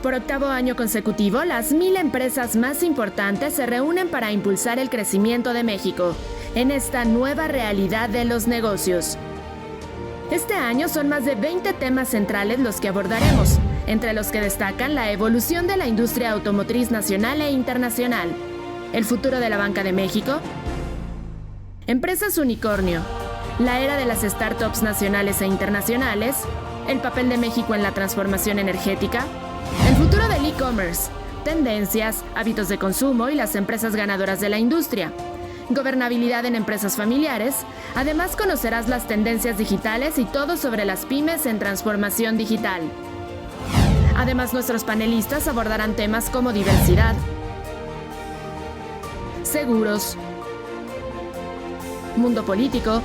Por octavo año consecutivo, las 1000 empresas más importantes se reúnen para impulsar el crecimiento de México en esta nueva realidad de los negocios. Este año son más de 20 temas centrales los que abordaremos, entre los que destacan la evolución de la industria automotriz nacional e internacional, el futuro de la banca de México, empresas unicornio, la era de las startups nacionales e internacionales, el papel de México en la transformación energética, el futuro del e-commerce, tendencias, hábitos de consumo y las empresas ganadoras de la industria, gobernabilidad en empresas familiares. Además conocerás las tendencias digitales y todo sobre las pymes en transformación digital. Además, nuestros panelistas abordarán temas como diversidad, seguros, mundo político,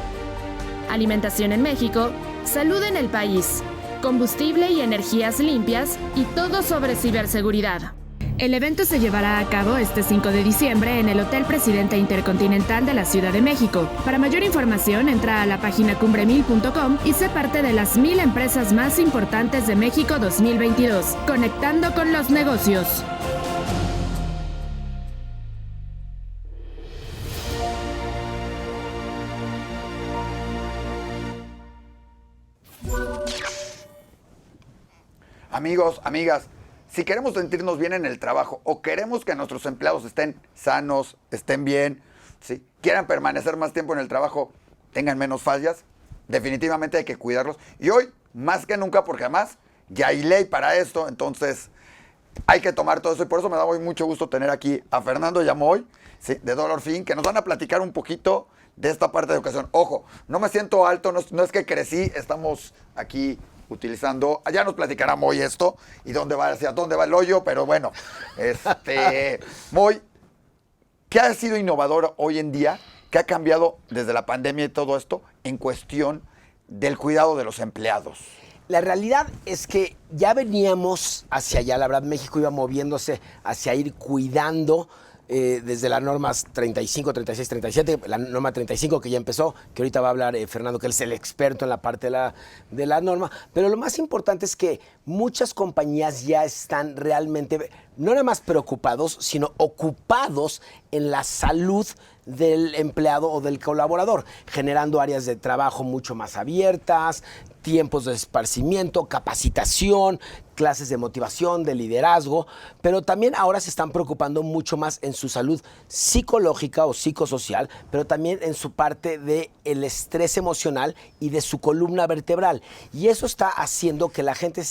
alimentación en México, salud en el país, combustible y energías limpias y todo sobre ciberseguridad. El evento se llevará a cabo este 5 de diciembre en el Hotel Presidente Intercontinental de la Ciudad de México. Para mayor información, entra a la página cumbre1000.com y sé parte de las 1000 empresas más importantes de México 2022, conectando con los negocios. Amigos, amigas, si queremos sentirnos bien en el trabajo o queremos que nuestros empleados estén sanos, estén bien, ¿sí?, quieran permanecer más tiempo en el trabajo, tengan menos fallas, definitivamente hay que cuidarlos. Y hoy, más que nunca, porque además ya hay ley para esto, entonces hay que tomar todo eso. Y por eso me da hoy mucho gusto tener aquí a Fernando Yamoy, ¿sí?, de Dollar Fin, que nos van a platicar un poquito de esta parte de educación. Ojo, no me siento alto, no es que crecí, estamos aquí utilizando, ya nos platicará Moy esto y hacia dónde va el hoyo, pero bueno, Moy, ¿qué ha sido innovador hoy en día? ¿Qué ha cambiado desde la pandemia y todo esto en cuestión del cuidado de los empleados? La realidad es que ya veníamos hacia allá, la verdad México iba moviéndose hacia ir cuidando desde las normas 35, 36, 37, la norma 35 que ya empezó, que ahorita va a hablar Fernando, que él es el experto en la parte de la norma, pero lo más importante es que muchas compañías ya están realmente, no nada más preocupados, sino ocupados en la salud del empleado o del colaborador, generando áreas de trabajo mucho más abiertas, tiempos de esparcimiento, capacitación, clases de motivación, de liderazgo, pero también ahora se están preocupando mucho más en su salud psicológica o psicosocial, pero también en su parte del estrés emocional y de su columna vertebral. Y eso está haciendo que la gente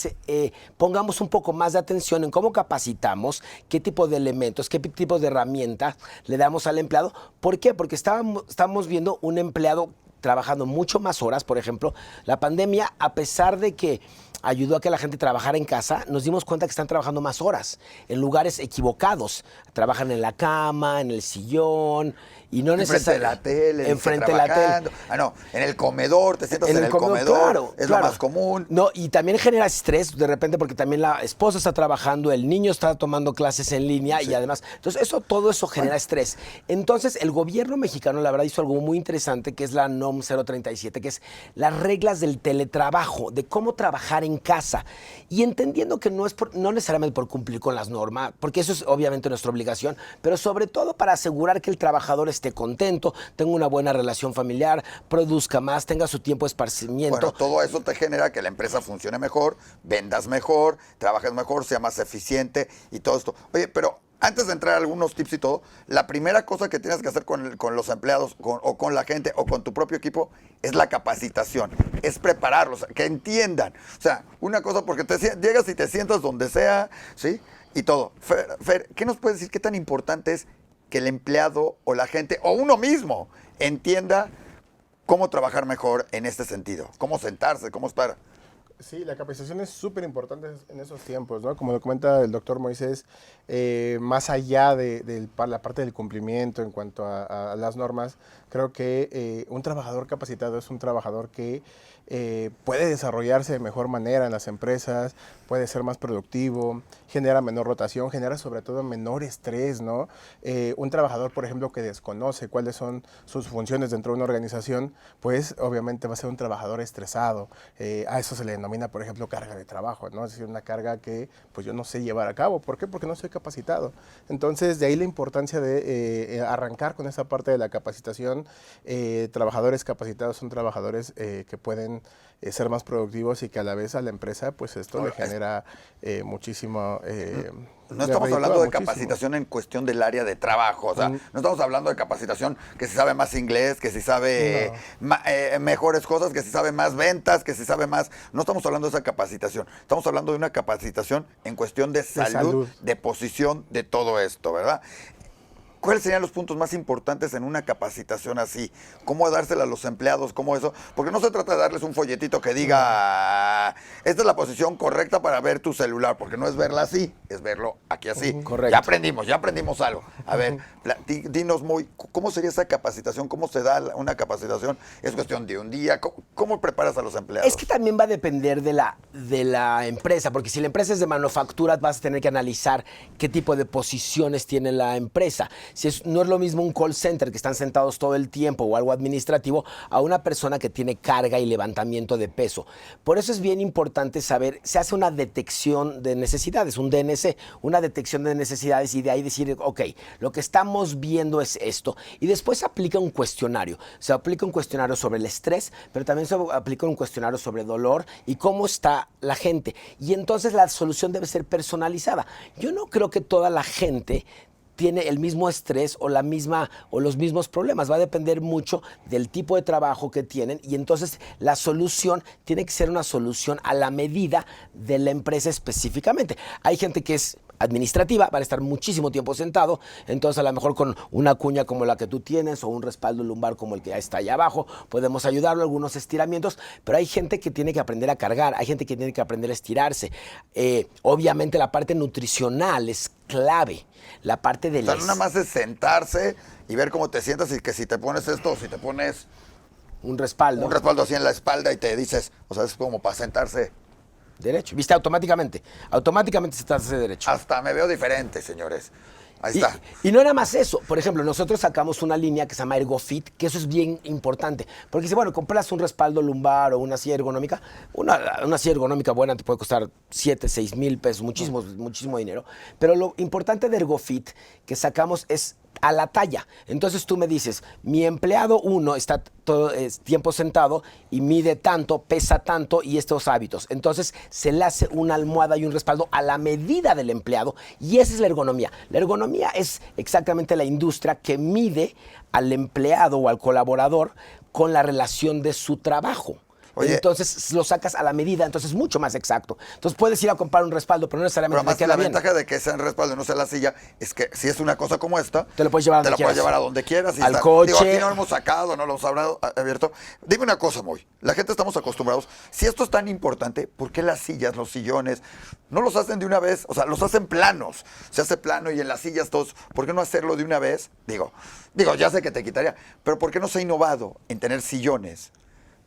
pongamos un poco más de atención en cómo capacitamos, qué tipo de elementos, qué tipo de herramientas le damos al empleado. ¿Por qué? Porque estamos viendo un empleado trabajando mucho más horas. Por ejemplo, la pandemia, a pesar de que ayudó a que la gente trabajara en casa, nos dimos cuenta que están trabajando más horas en lugares equivocados. Trabajan en la cama, en el sillón y no necesariamente enfrente de la tele. Ah, no, en el comedor, te sientas en el comedor, claro, es lo más común. No, y también genera estrés de repente porque también la esposa está trabajando, el niño está tomando clases en línea y además, entonces todo eso genera estrés. Entonces, el gobierno mexicano, la verdad, hizo algo muy interesante, que es la NOM 037, que es las reglas del teletrabajo, de cómo trabajar en casa. Y entendiendo que no necesariamente por cumplir con las normas, porque eso es obviamente nuestra obligación, pero sobre todo para asegurar que el trabajador esté contento, tenga una buena relación familiar, produzca más, tenga su tiempo de esparcimiento. Bueno, todo eso te genera que la empresa funcione mejor, vendas mejor, trabajes mejor, sea más eficiente y todo esto. Oye, pero antes de entrar a algunos tips y todo, la primera cosa que tienes que hacer con los empleados o con la gente o con tu propio equipo es la capacitación, es prepararlos, que entiendan. O sea, una cosa, porque llegas y te sientas donde sea, ¿sí? Y todo. Fer, ¿qué nos puedes decir? ¿Qué tan importante es que el empleado o la gente o uno mismo entienda cómo trabajar mejor en este sentido? Cómo sentarse, cómo estar. Sí, la capacitación es súper importante en esos tiempos, ¿no? Como lo comenta el doctor Moisés, más allá de la parte del cumplimiento en cuanto a las normas, creo que un trabajador capacitado es un trabajador que puede desarrollarse de mejor manera en las empresas, puede ser más productivo, genera menor rotación, genera sobre todo menor estrés, ¿no? Un trabajador, por ejemplo, que desconoce cuáles son sus funciones dentro de una organización, pues obviamente va a ser un trabajador estresado. A eso se le denomina, por ejemplo, carga de trabajo, ¿no? Es decir, una carga que pues yo no sé llevar a cabo. ¿Por qué? Porque no soy capacitado. Entonces, de ahí la importancia de arrancar con esa parte de la capacitación. Trabajadores capacitados son trabajadores que pueden ser más productivos y que a la vez a la empresa, pues esto le genera muchísimo... No estamos hablando de capacitación en cuestión del área de trabajo, o sea, no estamos hablando de capacitación que si sabe más inglés, que si sabe mejores cosas, que si sabe más ventas, que si sabe más... No estamos hablando de esa capacitación, estamos hablando de una capacitación en cuestión de salud, de posición, de todo esto, ¿verdad? ¿Cuáles serían los puntos más importantes en una capacitación así? ¿Cómo dársela a los empleados? ¿Cómo eso? Porque no se trata de darles un folletito que diga, esta es la posición correcta para ver tu celular, porque no es verla así, es verlo aquí así. Correcto. Ya aprendimos algo. A ver, dinos ¿cómo sería esa capacitación? ¿Cómo se da una capacitación? ¿Es cuestión de un día? ¿Cómo preparas a los empleados? Es que también va a depender de la empresa, porque si la empresa es de manufactura, vas a tener que analizar qué tipo de posiciones tiene la empresa. No es lo mismo un call center que están sentados todo el tiempo o algo administrativo a una persona que tiene carga y levantamiento de peso. Por eso es bien importante saber, se hace una detección de necesidades, un DNC, una detección de necesidades y de ahí decir, ok, lo que estamos viendo es esto. Y después se aplica un cuestionario. Se aplica un cuestionario sobre el estrés, pero también se aplica un cuestionario sobre dolor y cómo está la gente. Y entonces la solución debe ser personalizada. Yo no creo que toda la gente tiene el mismo estrés o los mismos problemas. Va a depender mucho del tipo de trabajo que tienen y entonces la solución tiene que ser una solución a la medida de la empresa específicamente. Hay gente que es administrativa, van a estar muchísimo tiempo sentado, entonces a lo mejor con una cuña como la que tú tienes o un respaldo lumbar como el que está allá abajo, podemos ayudarlo, algunos estiramientos, pero hay gente que tiene que aprender a cargar, hay gente que tiene que aprender a estirarse. Obviamente la parte nutricional es clave, la parte de la... O sea, nada más es sentarse y ver cómo te sientas y que si te pones esto, si te pones... Un respaldo así en la espalda y te dices, o sea, es como para sentarse... Derecho, viste, automáticamente se te hace derecho. Hasta me veo diferente, señores. Ahí está. Y no era más eso. Por ejemplo, nosotros sacamos una línea que se llama ErgoFit, que eso es bien importante. Porque dice, bueno, compras un respaldo lumbar o una silla ergonómica. Una silla ergonómica buena te puede costar 7, 6 mil pesos, muchísimo dinero. Pero lo importante de ErgoFit que sacamos es a la talla. Entonces tú me dices, mi empleado 1 está todo tiempo sentado y mide tanto, pesa tanto y estos hábitos. Entonces se le hace una almohada y un respaldo a la medida del empleado y esa es la ergonomía. La ergonomía es exactamente la industria que mide al empleado o al colaborador con la relación de su trabajo. Oye, entonces lo sacas a la medida, entonces es mucho más exacto. Entonces puedes ir a comprar un respaldo, pero no necesariamente te queda bien. La ventaja de que sea en respaldo y no sea la silla es que si es una cosa como esta, te lo puedes llevar a donde quieras. Al coche. Digo, aquí no lo hemos sacado, no lo hemos abierto. Dime una cosa, Moy. La gente estamos acostumbrados. Si esto es tan importante, ¿por qué las sillas, los sillones, no los hacen de una vez? O sea, los hacen planos. Se hace plano y en las sillas todos. ¿Por qué no hacerlo de una vez? Digo, ya sé que te quitaría, pero ¿por qué no se ha innovado en tener sillones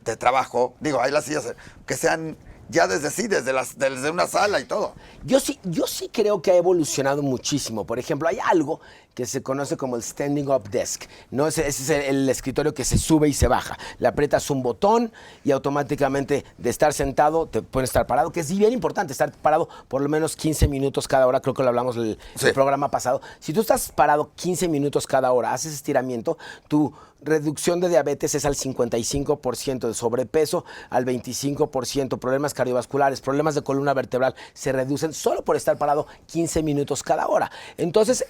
de trabajo? Digo, hay las sillas que sean ya desde una sala y todo. Yo sí creo que ha evolucionado muchísimo. Por ejemplo, hay algo que se conoce como el standing up desk. ¿No? Ese es el escritorio que se sube y se baja. Le aprietas un botón y automáticamente de estar sentado te puedes estar parado, que es bien importante, estar parado por lo menos 15 minutos cada hora. Creo que lo hablamos el programa pasado. Si tú estás parado 15 minutos cada hora, haces estiramiento, tu reducción de diabetes es al 55%, de sobrepeso al 25%, problemas cardiovasculares, problemas de columna vertebral se reducen solo por estar parado 15 minutos cada hora. Entonces,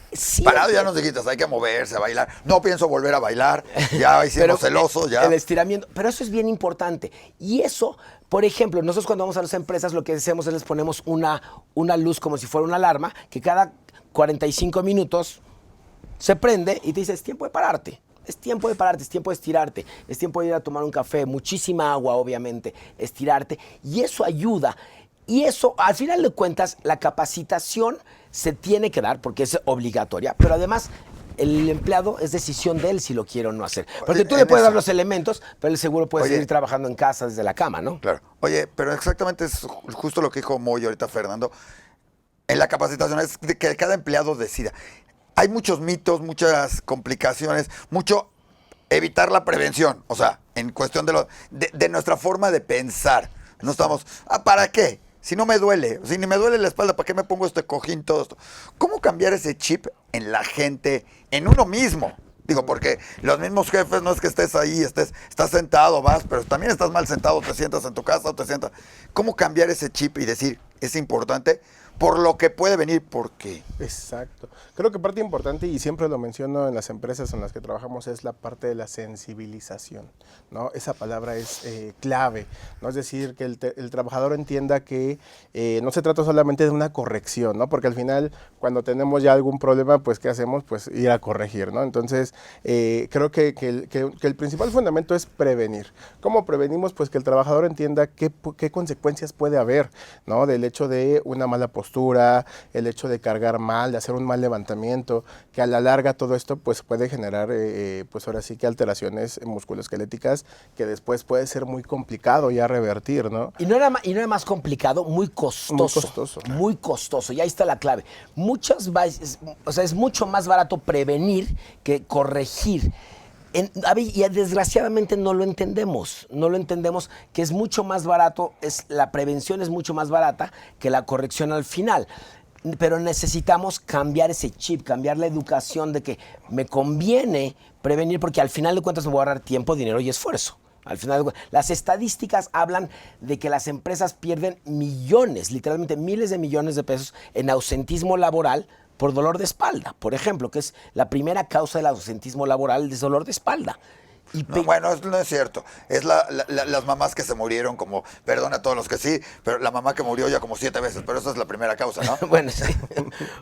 parado ya no te quitas, hay que moverse, a bailar. No pienso volver a bailar, ya hicimos celoso, ya. El estiramiento, pero eso es bien importante. Y eso, por ejemplo, nosotros cuando vamos a las empresas lo que hacemos es les ponemos una luz como si fuera una alarma, que cada 45 minutos se prende y te dice, es tiempo de pararte. Es tiempo de pararte, es tiempo de estirarte, es tiempo de ir a tomar un café, muchísima agua, obviamente, estirarte. Y eso ayuda. Y eso, al final de cuentas, la capacitación se tiene que dar porque es obligatoria, pero además el empleado es decisión de él si lo quiere o no hacer. Porque Oye, tú le en puedes eso- dar los elementos, pero él seguro puede Oye. seguir trabajando en casa desde la cama, ¿no? Claro. Oye, pero exactamente es justo lo que dijo Moy ahorita Fernando. En la capacitación es de que cada empleado decida. Hay muchos mitos, muchas complicaciones, mucho evitar la prevención. O sea, en cuestión de nuestra forma de pensar. No estamos, ¿para qué? Si no me duele, si ni me duele la espalda, ¿para qué me pongo este cojín, todo esto? ¿Cómo cambiar ese chip en la gente, en uno mismo? Digo, porque los mismos jefes no es que estés ahí, estás sentado, vas, pero también estás mal sentado, te sientas en tu casa o te sientas. ¿Cómo cambiar ese chip y decir, es importante por lo que puede venir? Porque Exacto. Creo que parte importante, y siempre lo menciono en las empresas en las que trabajamos, es la parte de la sensibilización, ¿no? Esa palabra es clave, ¿no? Es decir, que el trabajador entienda que no se trata solamente de una corrección, ¿no? Porque al final, cuando tenemos ya algún problema, pues, ¿qué hacemos? Pues ir a corregir, ¿no? Entonces, creo que el principal fundamento es prevenir. ¿Cómo prevenimos? Pues que el trabajador entienda qué consecuencias puede haber, ¿no? Del hecho de una mala postura, el hecho de cargar mal, de hacer un mal levantamiento, que a la larga todo esto pues puede generar pues ahora sí que alteraciones musculoesqueléticas que después puede ser muy complicado ya revertir, ¿no? Y no era más complicado, muy costoso. Muy costoso. Muy costoso, y ahí está la clave. O sea, es mucho más barato prevenir que corregir. Y desgraciadamente no lo entendemos que es mucho más barato, la prevención es mucho más barata que la corrección al final. Pero necesitamos cambiar ese chip, cambiar la educación de que me conviene prevenir porque al final de cuentas me voy a ahorrar tiempo, dinero y esfuerzo. Al final, las estadísticas hablan de que las empresas pierden millones, literalmente miles de millones de pesos en ausentismo laboral por dolor de espalda, por ejemplo, que es la primera causa del ausentismo laboral, es dolor de espalda. no, bueno, no es cierto. Es las mamás que se murieron, como, perdona a todos los que sí, pero la mamá que murió ya como 7 veces, pero esa es la primera causa, ¿no? Bueno, sí.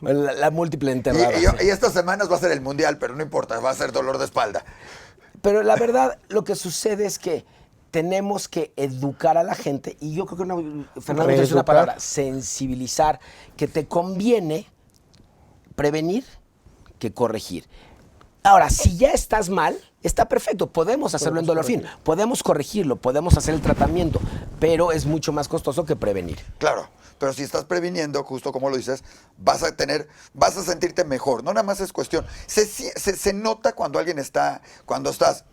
La múltiple enterrada. Y estas semanas va a ser el mundial, pero no importa, va a ser dolor de espalda. Pero la verdad, lo que sucede es que tenemos que educar a la gente, y yo creo que Fernando es una palabra, sensibilizar, que te conviene prevenir que corregir. Ahora, si ya estás mal, está perfecto, podemos hacerlo en Dolorfin, podemos corregirlo, podemos hacer el tratamiento, pero es mucho más costoso que prevenir. Claro, pero si estás previniendo, justo como lo dices, vas a sentirte mejor. No nada más es cuestión. Se nota cuando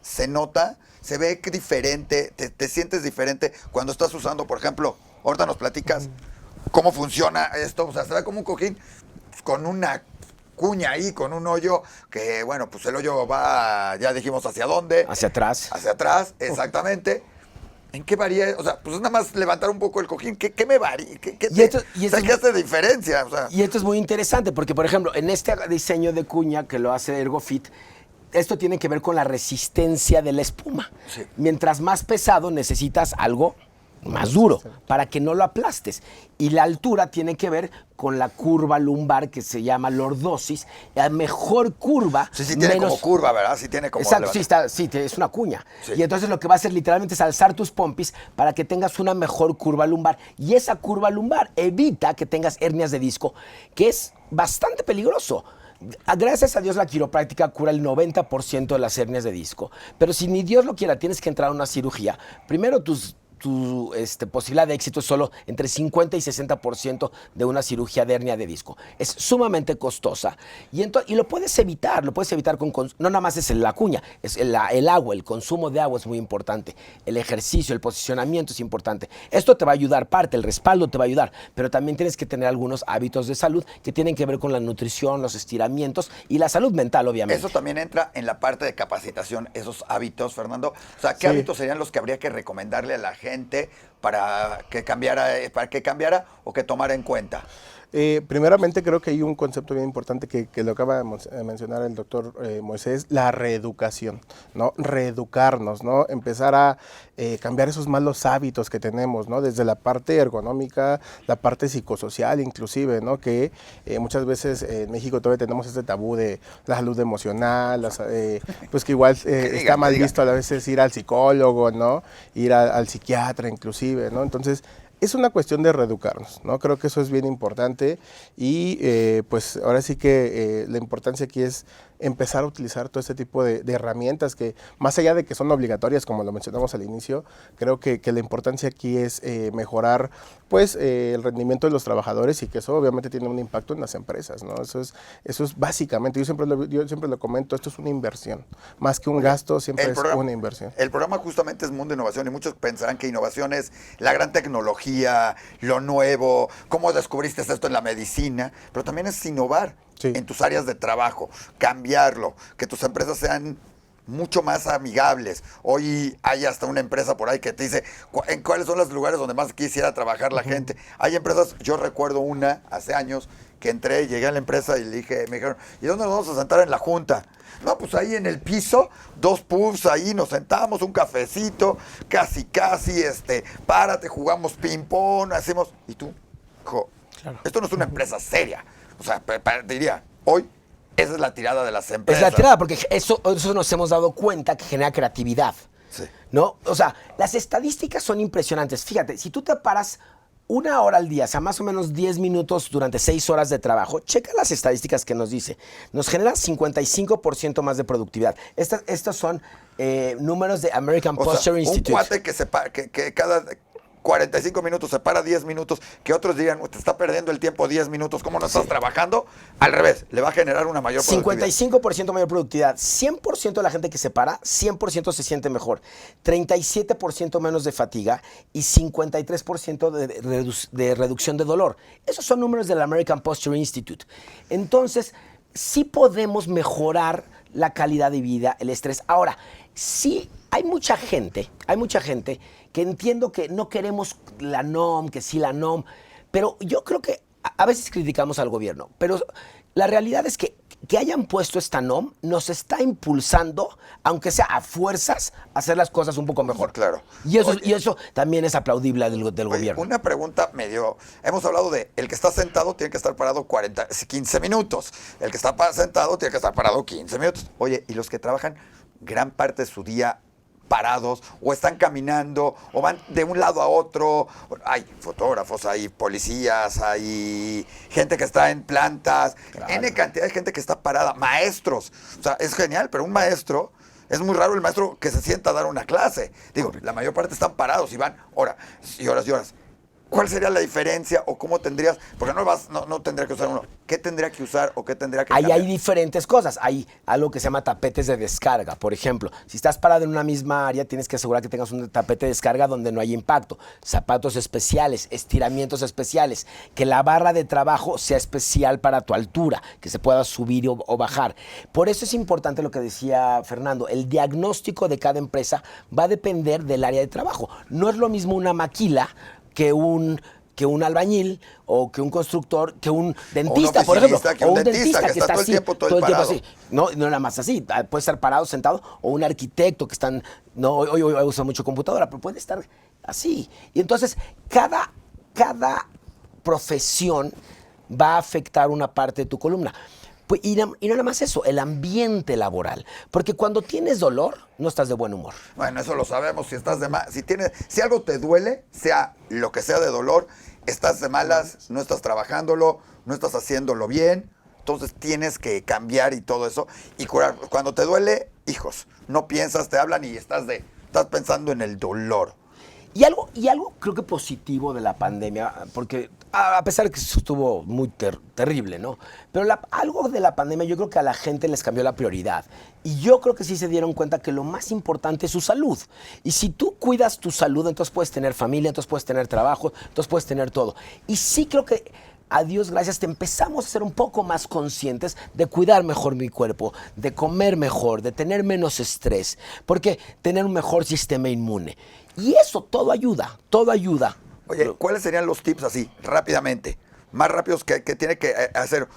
se nota, se ve diferente, te sientes diferente cuando estás usando, por ejemplo, ahorita nos platicas cómo funciona esto, o sea, se ve como un cojín con una cuña ahí, con un hoyo, que bueno, pues el hoyo va, ya dijimos hacia dónde. Hacia atrás. Hacia atrás, exactamente. ¿En qué varía? O sea, pues es nada más levantar un poco el cojín. ¿Qué me varía? ¿Qué hace diferencia? O sea, y esto es muy interesante porque, por ejemplo, en este diseño de cuña que lo hace Ergofit, esto tiene que ver con la resistencia de la espuma. Sí. Mientras más pesado necesitas algo más duro para que no lo aplastes. Y la altura tiene que ver con la curva lumbar que se llama lordosis. La mejor curva. sí tiene como curva, ¿verdad? Sí tiene como... Exacto, es una cuña. Sí. Y entonces lo que va a hacer literalmente es alzar tus pompis para que tengas una mejor curva lumbar. Y esa curva lumbar evita que tengas hernias de disco, que es bastante peligroso. Gracias a Dios la quiropráctica cura el 90% de las hernias de disco. Pero si ni Dios lo quiera, tienes que entrar a una cirugía. Primero tu posibilidad de éxito es solo entre 50 y 60% de una cirugía de hernia de disco. Es sumamente costosa y lo puedes evitar con no nada más es la cuña, es el agua, el consumo de agua es muy importante, el ejercicio, el posicionamiento es importante. Esto te va a ayudar, el respaldo te va a ayudar, pero también tienes que tener algunos hábitos de salud que tienen que ver con la nutrición, los estiramientos y la salud mental, obviamente. Eso también entra en la parte de capacitación, esos hábitos, Fernando. O sea, ¿qué hábitos serían los que habría que recomendarle a la gente para que cambiara o que tomara en cuenta? Primeramente creo que hay un concepto bien importante que lo acaba de mencionar el doctor Moisés, la reeducación, ¿no? Reeducarnos, ¿no? Empezar a cambiar esos malos hábitos que tenemos, ¿no? Desde la parte ergonómica, la parte psicosocial inclusive, ¿no? Que muchas veces en México todavía tenemos este tabú de la salud emocional, pues que igual está mal visto a veces ir al psicólogo, ¿no? Ir al psiquiatra inclusive, ¿no? Entonces, es una cuestión de reeducarnos, ¿no? Creo que eso es bien importante y pues ahora sí que la importancia aquí es empezar a utilizar todo este tipo de herramientas que, más allá de que son obligatorias, como lo mencionamos al inicio, creo que la importancia aquí es mejorar pues el rendimiento de los trabajadores y que eso obviamente tiene un impacto en las empresas, ¿no? Eso es básicamente, yo siempre lo comento, esto es una inversión, más que un gasto, siempre es una inversión. El programa justamente es Mundo Innovación y muchos pensarán que innovación es la gran tecnología, lo nuevo, cómo descubriste esto en la medicina, pero también es innovar en tus áreas de trabajo, cambiarlo, que tus empresas sean mucho más amigables. Hoy hay hasta una empresa por ahí que te dice en cuáles son los lugares donde más quisiera trabajar la gente. Hay empresas, yo recuerdo una hace años que entré, llegué a la empresa y le dije, me dijeron, ¿y dónde nos vamos a sentar en la junta? No, pues ahí en el piso, 2 pubs, ahí nos sentamos, un cafecito, casi, párate, jugamos ping-pong, hacemos... Y tú, claro, esto no es una empresa seria. O sea, diría, hoy esa es la tirada de las empresas. Es la tirada, porque eso nos hemos dado cuenta que genera creatividad. Sí. ¿No? O sea, las estadísticas son impresionantes. Fíjate, si tú te paras 1 hora al día, o sea, más o menos 10 minutos durante 6 horas de trabajo, checa las estadísticas que nos dice. Nos genera 55% más de productividad. Estos son números de American Posture Institute. Un cuate que cada 45 minutos se para 10 minutos, que otros digan, te está perdiendo el tiempo 10 minutos, ¿cómo no estás trabajando? Al revés, le va a generar una mayor productividad. 55% mayor productividad, 100% de la gente que se para, 100% se siente mejor, 37% menos de fatiga y 53% de reducción de dolor. Esos son números del American Posture Institute. Entonces, sí podemos mejorar la calidad de vida, el estrés. Ahora, sí hay mucha gente que entiendo que no queremos la NOM, que sí la NOM, pero yo creo que a veces criticamos al gobierno, pero la realidad es que hayan puesto esta NOM nos está impulsando, aunque sea a fuerzas, a hacer las cosas un poco mejor. Claro. Y eso también es aplaudible del gobierno. Una pregunta hemos hablado de el que está sentado tiene que estar parado 15 minutos, el que está sentado tiene que estar parado 15 minutos. Oye, y los que trabajan gran parte de su día parados o están caminando o van de un lado a otro, hay fotógrafos, hay policías, hay gente que está en plantas, N cantidad de gente que está parada, maestros, o sea, es genial, pero un maestro, es muy raro el maestro que se sienta a dar una clase, digo, la mayor parte están parados y van horas y horas y horas. ¿Cuál sería la diferencia o cómo tendrías? Porque no tendría que usar uno. ¿Qué tendría que usar o qué tendría que cambiar? Ahí hay diferentes cosas. Hay algo que se llama tapetes de descarga. Por ejemplo, si estás parado en una misma área, tienes que asegurar que tengas un tapete de descarga donde no haya impacto. Zapatos especiales, estiramientos especiales, que la barra de trabajo sea especial para tu altura, que se pueda subir o bajar. Por eso es importante lo que decía Fernando. El diagnóstico de cada empresa va a depender del área de trabajo. No es lo mismo una maquila que un albañil o que un constructor, que un dentista, por ejemplo, o un dentista que está todo el tiempo así. No nada más así, puede estar parado, sentado, o un arquitecto que están, hoy usa mucho computadora, pero puede estar así. Y entonces, cada profesión va a afectar una parte de tu columna. Pues, y no nada más eso, el ambiente laboral. Porque cuando tienes dolor, no estás de buen humor. Bueno, eso lo sabemos. Si algo te duele, sea lo que sea de dolor, estás de malas, no estás trabajándolo, no estás haciéndolo bien. Entonces tienes que cambiar y todo eso y curar. Cuando te duele, hijos, no piensas, te hablan y estás pensando en el dolor. Y algo creo que positivo de la pandemia, porque a pesar de que eso estuvo muy terrible, ¿no? Pero algo de la pandemia yo creo que a la gente les cambió la prioridad. Y yo creo que sí se dieron cuenta que lo más importante es su salud. Y si tú cuidas tu salud, entonces puedes tener familia, entonces puedes tener trabajo, entonces puedes tener todo. Y sí creo que a Dios gracias, te empezamos a ser un poco más conscientes de cuidar mejor mi cuerpo, de comer mejor, de tener menos estrés, porque tener un mejor sistema inmune. Y eso todo ayuda, todo ayuda. Oye, ¿cuáles serían los tips así, rápidamente, más rápidos que tiene que hacer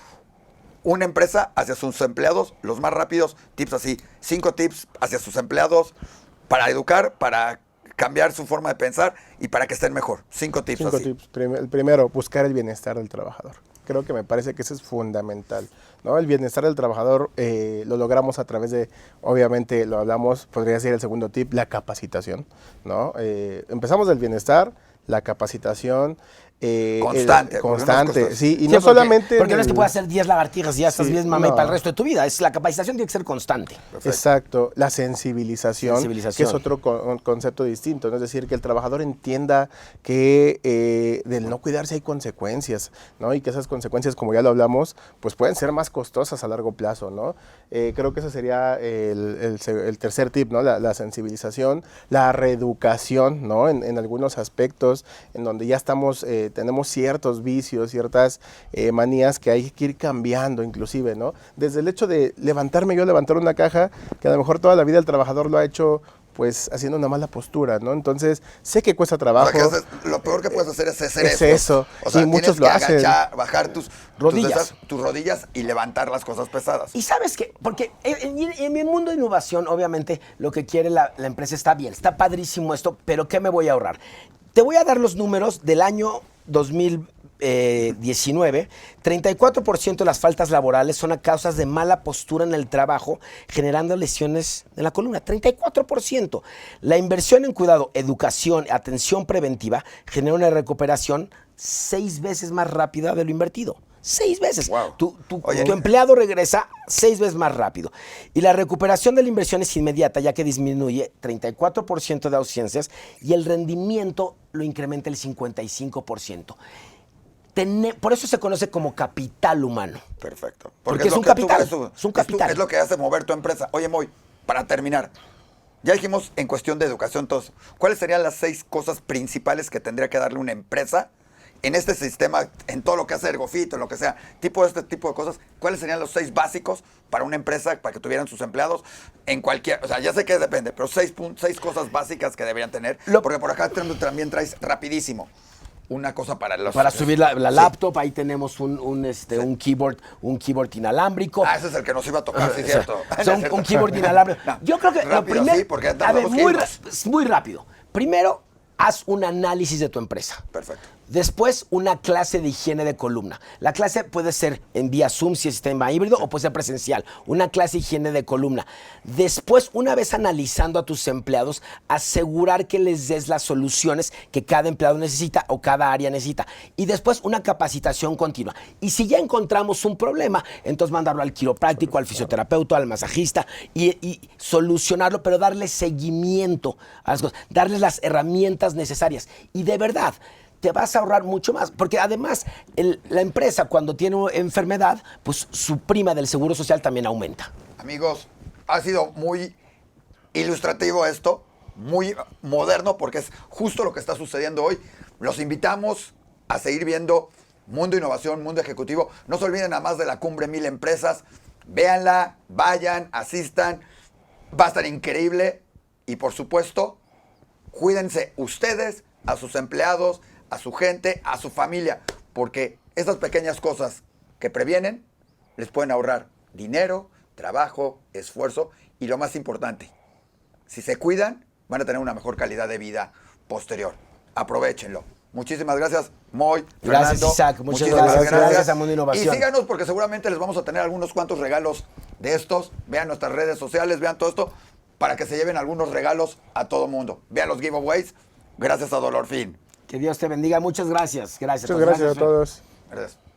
una empresa hacia sus empleados? Los más rápidos, tips así, 5 tips hacia sus empleados para educar, para cambiar su forma de pensar y para que estén mejor. 5 tips así. 5 tips. El primero, buscar el bienestar del trabajador. Creo que me parece que eso es fundamental, ¿no? El bienestar del trabajador lo logramos a través de, obviamente lo hablamos, podría ser el segundo tip, la capacitación, ¿no? Empezamos del bienestar, la capacitación, Constante, constante, sí, y Sí, no solamente... Porque en no es que el- puedas hacer 10 lagartijas y ya estás Sí, bien mamey no. para el resto de tu vida. La capacitación tiene que ser constante. Exacto, la sensibilización, que es otro concepto distinto, ¿no? Es decir, que el trabajador entienda que del no cuidarse hay consecuencias, ¿no? Y que esas consecuencias, como ya lo hablamos, pues pueden ser más costosas a largo plazo, ¿no? Creo que ese sería el tercer tip, ¿no? La sensibilización, la reeducación, ¿no? En algunos aspectos en donde ya estamos, tenemos ciertos vicios, ciertas manías que hay que ir cambiando inclusive, ¿no? Desde el hecho de levantar una caja, que a lo mejor toda la vida el trabajador lo ha hecho pues haciendo una mala postura, ¿no? Entonces, sé que cuesta trabajo. Lo peor que puedes hacer es hacer es eso. O sea, y muchos tienes lo que hacen. agachar, bajar tus Rodillas. tus rodillas y levantar las cosas pesadas. Y sabes qué, porque en mi mundo de innovación, obviamente, lo que quiere la empresa está bien, está padrísimo esto, pero ¿qué me voy a ahorrar? Te voy a dar los números del año 2019. 34% de las faltas laborales son a causas de mala postura en el trabajo, generando lesiones en la columna. 34%. La inversión en cuidado, educación, atención preventiva genera una recuperación 6 veces más rápida de lo invertido. 6 veces. Wow. Tu Oye, empleado regresa 6 veces más rápido. Y la recuperación de la inversión es inmediata, ya que disminuye 34% de ausencias y el rendimiento lo incrementa el 55%. Por eso se conoce como capital humano. Perfecto. Porque es lo un que tú capital, ves, es un capital. Es lo que hace mover tu empresa. Oye, Moy, para terminar, ya dijimos en cuestión de educación todos, ¿cuáles serían las 6 cosas principales que tendría que darle una empresa en este sistema, en todo lo que hace Ergofit, en lo que sea, este tipo de cosas? ¿Cuáles serían los 6 básicos para una empresa, para que tuvieran sus empleados en cualquier, o sea, ya sé que depende, pero 6 cosas básicas que deberían tener? Porque por acá también traes rapidísimo una cosa para los... Para subir la Sí. laptop, ahí tenemos un keyboard inalámbrico. Ah, ese es el que nos iba a tocar, sí, cierto. O sea, un keyboard inalámbrico. No, Yo creo que lo rápido, primero... sí, porque ya a ver, tardamos que irnos. muy rápido. Primero, haz un análisis de tu empresa. Perfecto. Después, una clase de higiene de columna. La clase puede ser en vía Zoom si es sistema híbrido o puede ser presencial. Una clase de higiene de columna. Después, una vez analizando a tus empleados, asegurar que les des las soluciones que cada empleado necesita o cada área necesita. Y después, una capacitación continua. Y si ya encontramos un problema, entonces mandarlo al quiropráctico, al fisioterapeuta, al masajista y solucionarlo, pero darle seguimiento a las cosas, darles las herramientas necesarias. Y de verdad, te vas a ahorrar mucho más, porque además la empresa cuando tiene enfermedad, pues su prima del Seguro Social también aumenta. Amigos, ha sido muy ilustrativo esto, muy moderno, porque es justo lo que está sucediendo hoy. Los invitamos a seguir viendo Mundo Innovación, Mundo Ejecutivo. No se olviden nada más de la Cumbre 1000 Empresas. Véanla, vayan, asistan. Va a estar increíble. Y por supuesto, cuídense ustedes, a sus empleados, a su gente, a su familia, porque esas pequeñas cosas que previenen les pueden ahorrar dinero, trabajo, esfuerzo y lo más importante, si se cuidan, van a tener una mejor calidad de vida posterior. Aprovechenlo. Muchísimas gracias, Moy, Gracias, Fernando. Isaac. Muchas Muchísimas gracias a Mundo Innovación. Y síganos porque seguramente les vamos a tener algunos cuantos regalos de estos. Vean nuestras redes sociales, vean todo esto para que se lleven algunos regalos a todo mundo. Vean los giveaways. Gracias a Dolor Fin. Que Dios te bendiga. Muchas gracias. Gracias. Muchas gracias a todos. Gracias.